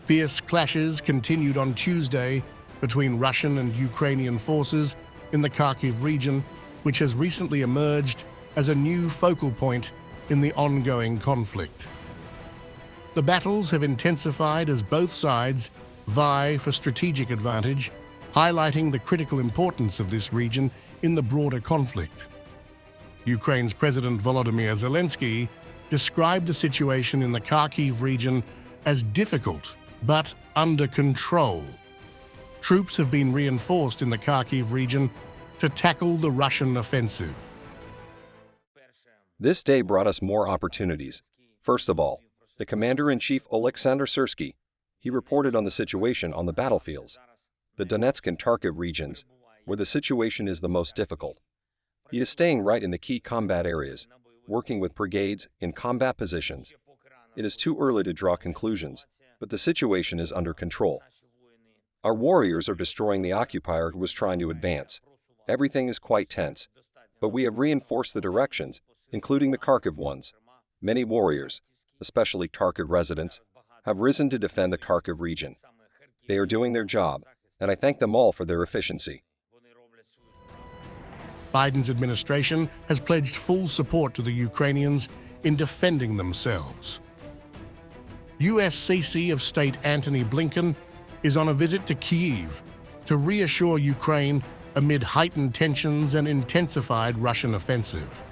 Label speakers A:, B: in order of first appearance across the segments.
A: Fierce clashes continued on Tuesday between Russian and Ukrainian forces in the Kharkiv region, which has recently emerged as a new focal point in the ongoing conflict. The battles have intensified as both sides vie for strategic advantage, highlighting the critical importance of this region in the broader conflict. Ukraine's President Volodymyr Zelenskyy described the situation in the Kharkiv region as difficult but under control. Troops have been reinforced in the Kharkiv region to tackle the Russian offensive.
B: This day brought us more opportunities. First of all, the Commander-in-Chief Alexander Syrsky, he reported on the situation on the battlefields, the Donetsk and Kharkiv regions, where the situation is the most difficult. He is staying right in the key combat areas, working with brigades in combat positions. It is too early to draw conclusions, but the situation is under control. Our warriors are destroying the occupier who was trying to advance. Everything is quite tense, but we have reinforced the directions, including the Kharkiv ones. Many warriors, especially Kharkiv residents, have risen to defend the Kharkiv region. They are doing their job, and I thank them all for their efficiency.
A: Biden's administration has pledged full support to the Ukrainians in defending themselves. U.S. of State Antony Blinken is on a visit to Kyiv to reassure Ukraine amid heightened tensions and intensified Russian offensive.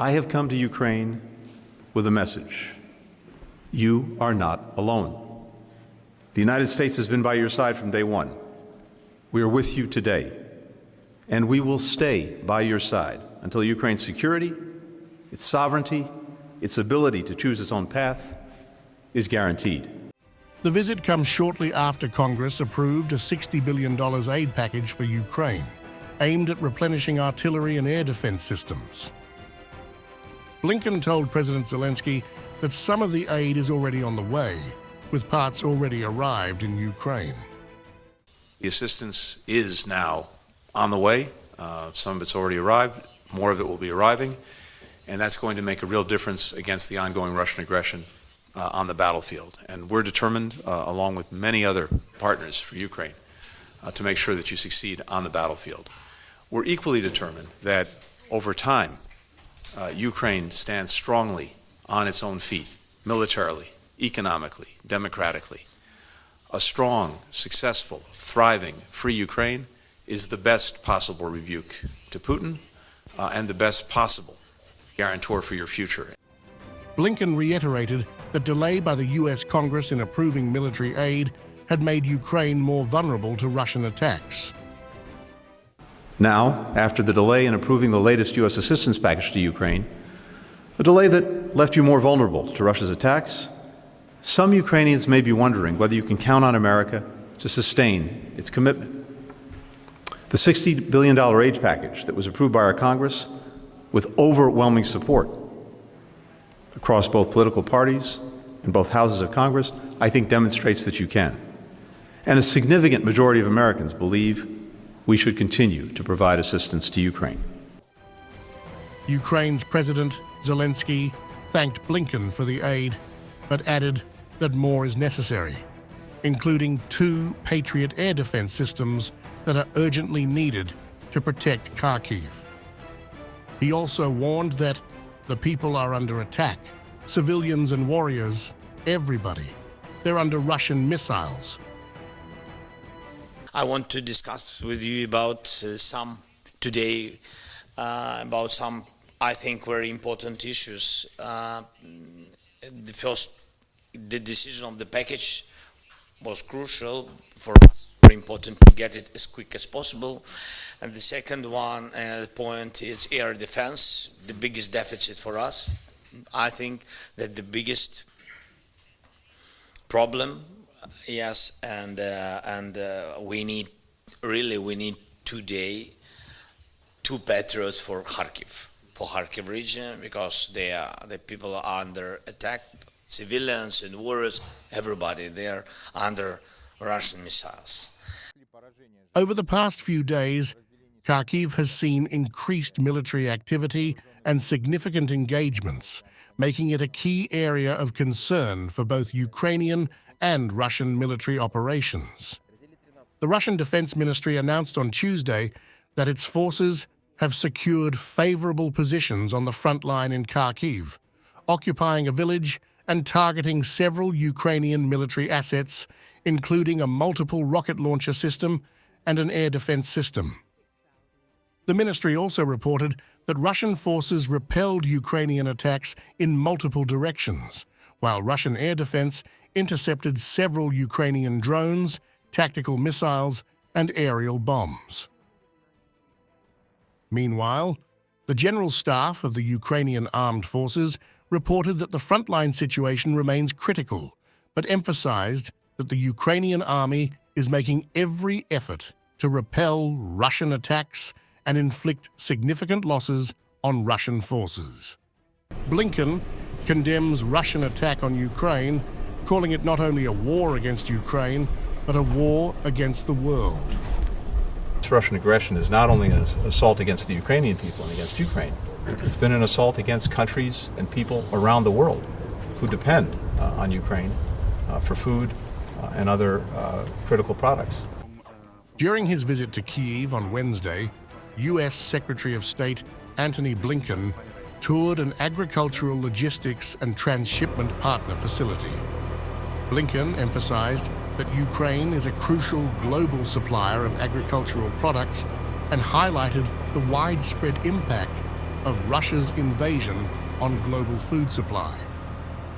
C: I have come to Ukraine with a message. You are not alone. The United States has been by your side from day one. We are with you today, and we will stay by your side until Ukraine's security, its sovereignty, its ability to choose its own path is guaranteed.
A: The visit comes shortly after Congress approved a $60 billion aid package for Ukraine, aimed at replenishing artillery and air defense systems. Blinken told President Zelenskyy that some of the aid is already on the way, with parts already arrived in Ukraine.
D: The assistance is now on the way. Some of it's already arrived, more of it will be arriving, and that's going to make a real difference against the ongoing Russian aggression on the battlefield. And we're determined, along with many other partners for Ukraine, to make sure that you succeed on the battlefield. We're equally determined that over time, Ukraine stands strongly on its own feet, militarily, economically, democratically. A strong, successful, thriving, free Ukraine is the best possible rebuke to Putin and the best possible guarantor for your future.
A: Blinken reiterated that delay by the U.S. Congress in approving military aid had made Ukraine more vulnerable to Russian attacks.
C: Now, after the delay in approving the latest U.S. assistance package to Ukraine, a delay that left you more vulnerable to Russia's attacks, some Ukrainians may be wondering whether you can count on America to sustain its commitment. The $60 billion aid package that was approved by our Congress with overwhelming support across both political parties and both houses of Congress, I think demonstrates that you can. And a significant majority of Americans believe we should continue to provide assistance to Ukraine.
A: Ukraine's President Zelenskyy thanked Blinken for the aid, but added that more is necessary, including 2 Patriot air defense systems that are urgently needed to protect Kharkiv. He also warned that the people are under attack, civilians and warriors, everybody. They're under Russian missiles.
E: I want to discuss with you about today, about some, I think, very important issues. The first, the decision of the package was crucial for us, very important to get it as quick as possible. And the second one point is air defense, the biggest deficit for us. I think that the biggest problem, yes, and we need today 2 Patriots for Kharkiv region, because the people are under attack, civilians and warriors, everybody, they are under Russian missiles.
A: Over the past few days, Kharkiv has seen increased military activity and significant engagements, making it a key area of concern for both Ukrainian and Russian military operations. The Russian Defense Ministry announced on Tuesday that its forces have secured favorable positions on the front line in Kharkiv, occupying a village and targeting several Ukrainian military assets, including a multiple rocket launcher system and an air defense system. The ministry also reported that Russian forces repelled Ukrainian attacks in multiple directions, while Russian air defense intercepted several Ukrainian drones, tactical missiles, and aerial bombs. Meanwhile, the General Staff of the Ukrainian Armed Forces reported that the frontline situation remains critical, but emphasized that the Ukrainian army is making every effort to repel Russian attacks and inflict significant losses on Russian forces. Blinken condemns Russian attack on Ukraine, calling it not only a war against Ukraine, but a war against the world.
C: Russian aggression is not only an assault against the Ukrainian people and against Ukraine, it's been an assault against countries and people around the world who depend on Ukraine for food and other critical products.
A: During his visit to Kyiv on Wednesday, U.S. Secretary of State Antony Blinken toured an agricultural logistics and transshipment partner facility. Blinken emphasized that Ukraine is a crucial global supplier of agricultural products and highlighted the widespread impact of Russia's invasion on global food supply.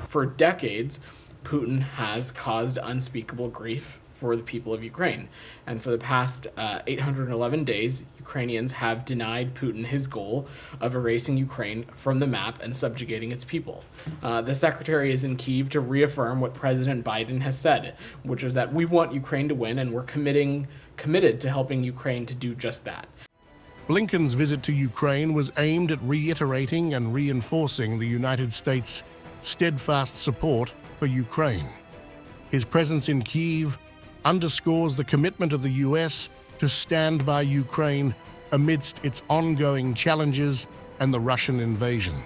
F: For decades, Putin has caused unspeakable grief for the people of Ukraine. And for the past 811 days, Ukrainians have denied Putin his goal of erasing Ukraine from the map and subjugating its people. The secretary is in Kyiv to reaffirm what President Biden has said, which is that we want Ukraine to win and we're committed to helping Ukraine to do just that.
A: Blinken's visit to Ukraine was aimed at reiterating and reinforcing the United States' steadfast support for Ukraine. His presence in Kyiv underscores the commitment of the U.S. to stand by Ukraine amidst its ongoing challenges and the Russian invasion.